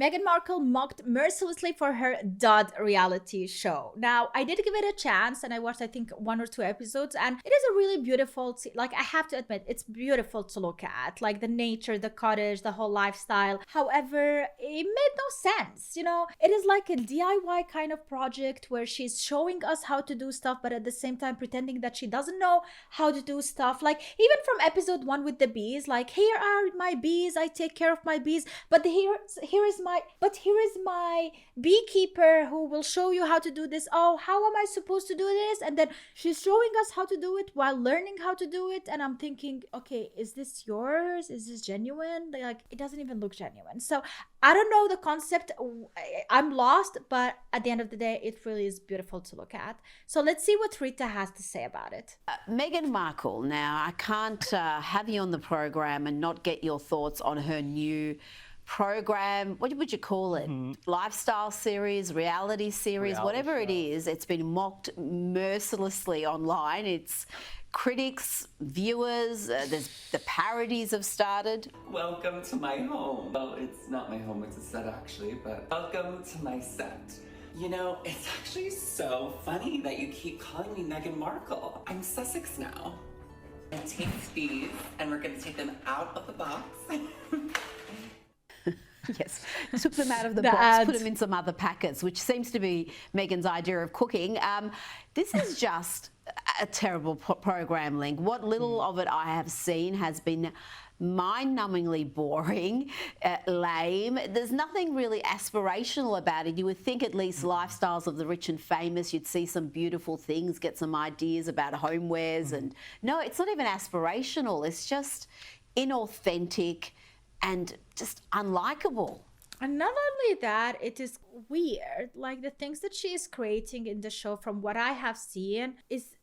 Meghan Markle mocked Mercilessly for her dud reality show. Now, I did give it a chance and I watched, I think, 1 or 2 episodes, and it is a really beautiful, like, I have to admit, it's beautiful to look at. Like, the nature, the cottage, the whole lifestyle. However, it made no sense. It is like a DIY kind of project where she's showing us how to do stuff, but at the same time pretending that she doesn't know how to do stuff. Like, even from episode 1 with the bees, like, here are my bees, I take care of my bees, but here is my beekeeper who will show you how to do this. Oh, how am I supposed to do this? And then she's showing us how to do it while learning how to do it. And I'm thinking, okay, is this yours? Is this genuine? Like, it doesn't even look genuine. So I don't know the concept. I'm lost, but at the end of the day, it really is beautiful to look at. So let's see what Rita has to say about it. Meghan Markle. Now, I can't have you on the program and not get your thoughts on her new program. What would you call it? Lifestyle series, reality series, whatever it is. It's been mocked mercilessly online. It's critics, viewers, there's the parodies have started. Welcome to my home. Well, it's not my home, it's a set actually, but welcome to my set. It's actually so funny that you keep calling me Meghan Markle. I'm Sussex now. I take these and we're gonna take them out of the box. Yes, took them out of the box, put them in some other packets, which seems to be Meghan's idea of cooking. This is just a terrible program, Link. What little of it I have seen has been mind-numbingly boring, lame. There's nothing really aspirational about it. You would think at least lifestyles of the rich and famous, you'd see some beautiful things, get some ideas about homewares. And no, it's not even aspirational. It's just inauthentic and just unlikable. And not only that, it is weird. Like, the things that she is creating in the show, from what I have seen, is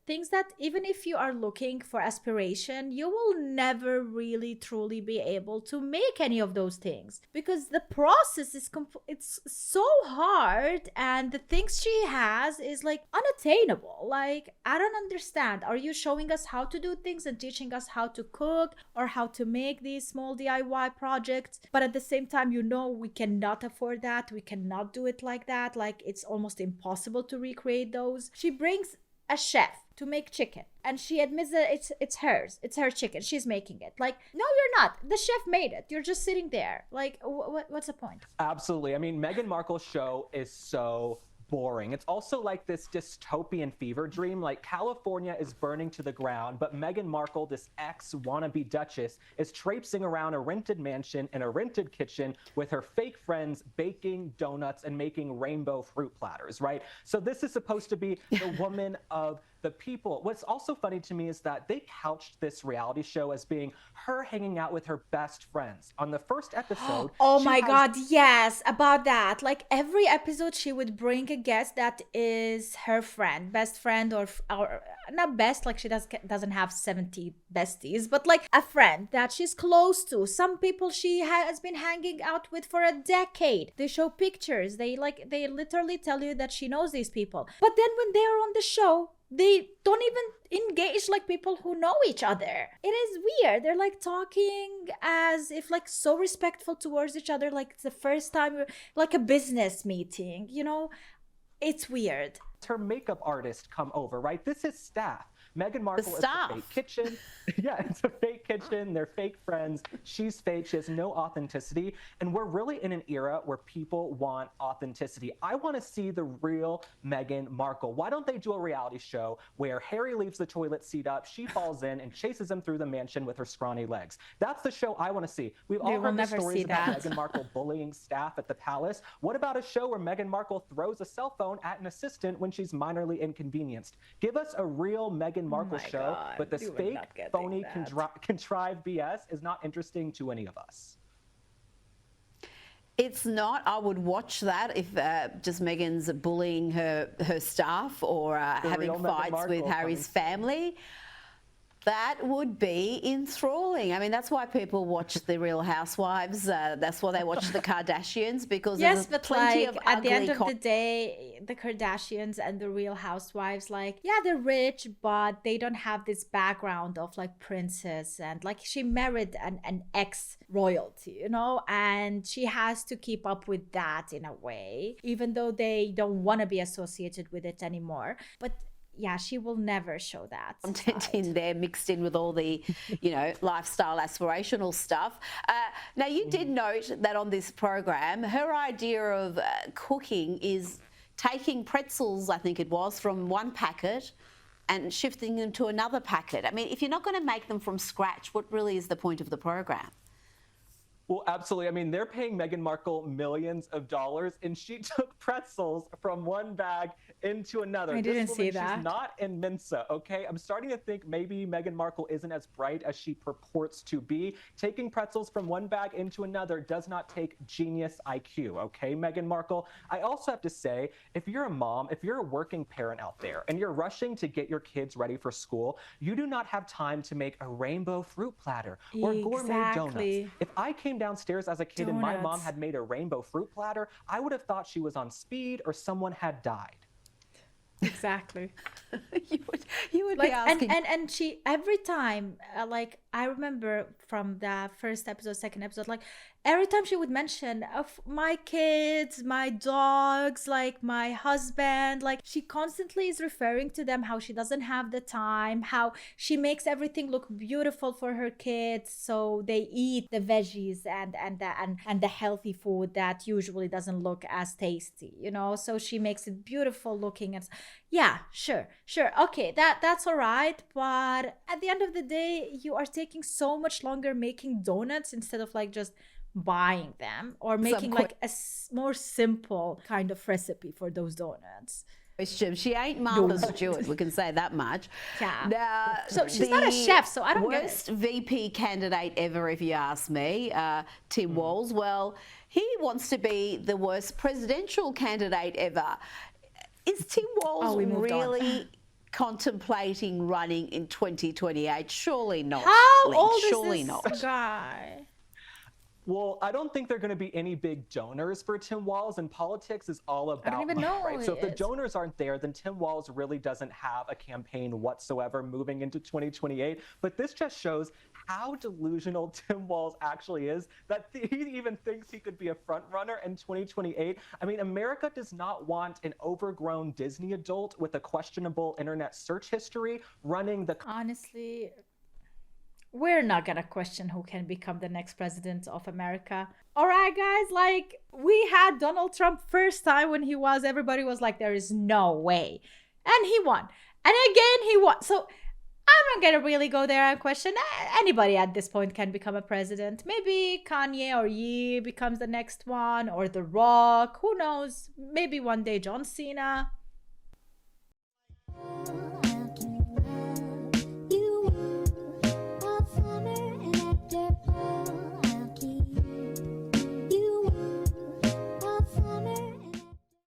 things that even if you are looking for aspiration, you will never really truly be able to make any of those things, because the process is it's so hard, and the things she has is like unattainable. Like, I don't understand. Are you showing us how to do things and teaching us how to cook or how to make these small DIY projects, but at the same time, we cannot afford that, we cannot do it like that, like it's almost impossible to recreate those. She brings a chef to make chicken, and she admits that it's hers, it's her chicken, she's making it. Like, no, you're not, the chef made it, you're just sitting there. Like, what's the point? Absolutely. I mean, Meghan Markle's show is so boring. It's also like this dystopian fever dream. Like, California is burning to the ground, but Meghan Markle, this ex-wannabe Duchess, is traipsing around a rented mansion in a rented kitchen with her fake friends, baking donuts and making rainbow fruit platters, right? So this is supposed to be the woman of the people. What's also funny to me is that they couched this reality show as being her hanging out with her best friends. On the first episode, oh my God, yes, about that. Like, every episode she would bring a guest that is her friend, best friend, or not best, like she doesn't have 70 besties, but like a friend that she's close to. Some people she has been hanging out with for a decade. They show pictures. They literally tell you that she knows these people. But then when they are on the show, they don't even engage like people who know each other. It is weird. They're like talking as if like so respectful towards each other, like it's the first time, like a business meeting, It's weird. Her makeup artist come over, right? This is staff. Meghan Markle is the fake kitchen. Yeah, it's a fake kitchen. They're fake friends. She's fake. She has no authenticity. And we're really in an era where people want authenticity. I want to see the real Meghan Markle. Why don't they do a reality show where Harry leaves the toilet seat up, she falls in and chases him through the mansion with her scrawny legs? That's the show I want to see. We've all heard the stories about Meghan Markle bullying staff at the palace. What about a show where Meghan Markle throws a cell phone at an assistant when she's minorly inconvenienced? Give us a real Meghan Markle show, but this fake, phony, contrived BS is not interesting to any of us. It's not. I would watch that if just Meghan's bullying her staff or having fights with Harry's family. That would be enthralling. I mean, that's why people watch The Real Housewives. That's why they watch The Kardashians, because Yes, there's but plenty like of at the end ugly of the day, the Kardashians and the Real Housewives, like, yeah, they're rich, but they don't have this background of like princess, and like she married an ex royalty, you know, and she has to keep up with that in a way, even though they don't want to be associated with it anymore. But yeah, she will never show that content side. in there mixed in with all the, lifestyle aspirational stuff. Now, you did note that on this program, her idea of cooking is taking pretzels, I think it was, from one packet and shifting them to another packet. I mean, if you're not going to make them from scratch, what really is the point of the program? Well, absolutely. I mean, they're paying Meghan Markle millions of dollars, and she took pretzels from one bag into another. I didn't see She's that. not in Mensa, okay? I'm starting to think maybe Meghan Markle isn't as bright as she purports to be. Taking pretzels from one bag into another does not take genius IQ, okay, Meghan Markle? I also have to say, if you're a mom, if you're a working parent out there, and you're rushing to get your kids ready for school, you do not have time to make a rainbow fruit platter or gourmet donuts. If I came downstairs as a kid and my mom had made a rainbow fruit platter, I would have thought she was on speed or someone had died. Exactly. you would like be asking. and she every time like I remember from the first episode, second episode, like every time she would mention of my kids, my dogs, like my husband, like she constantly is referring to them, how she doesn't have the time, how she makes everything look beautiful for her kids, so they eat the veggies and the healthy food that usually doesn't look as tasty, you know, so she makes it beautiful looking. And yeah, sure, okay, that's all right, but at the end of the day, you are taking so much longer making donuts instead of like just buying them or making like a more simple kind of recipe for those donuts. She ain't Martha Stewart, we can say that much. Yeah. Now, so she's not a chef, so I don't get it. Worst VP candidate ever, if you ask me, Tim Walz. Well, he wants to be the worst presidential candidate ever. Is Tim Walz really contemplating running in 2028? Surely not. How old Surely is this not. guy? Well, I don't think there are going to be any big donors for Tim Walz, and politics is all about I don't even know. right? So if the donors aren't there, then Tim Walz really doesn't have a campaign whatsoever moving into 2028. But this just shows how delusional Tim Walz actually is, that he even thinks he could be a front runner in 2028. I mean, America does not want an overgrown Disney adult with a questionable internet search history running the... Honestly, we're not gonna question who can become the next president of America. All right, guys, like we had Donald Trump first time when he was, everybody was like, there is no way. And he won. And again, he won. So I'm not gonna really go there and question. Anybody at this point can become a president. Maybe Kanye or Ye becomes the next one, or The Rock. Who knows? Maybe one day John Cena.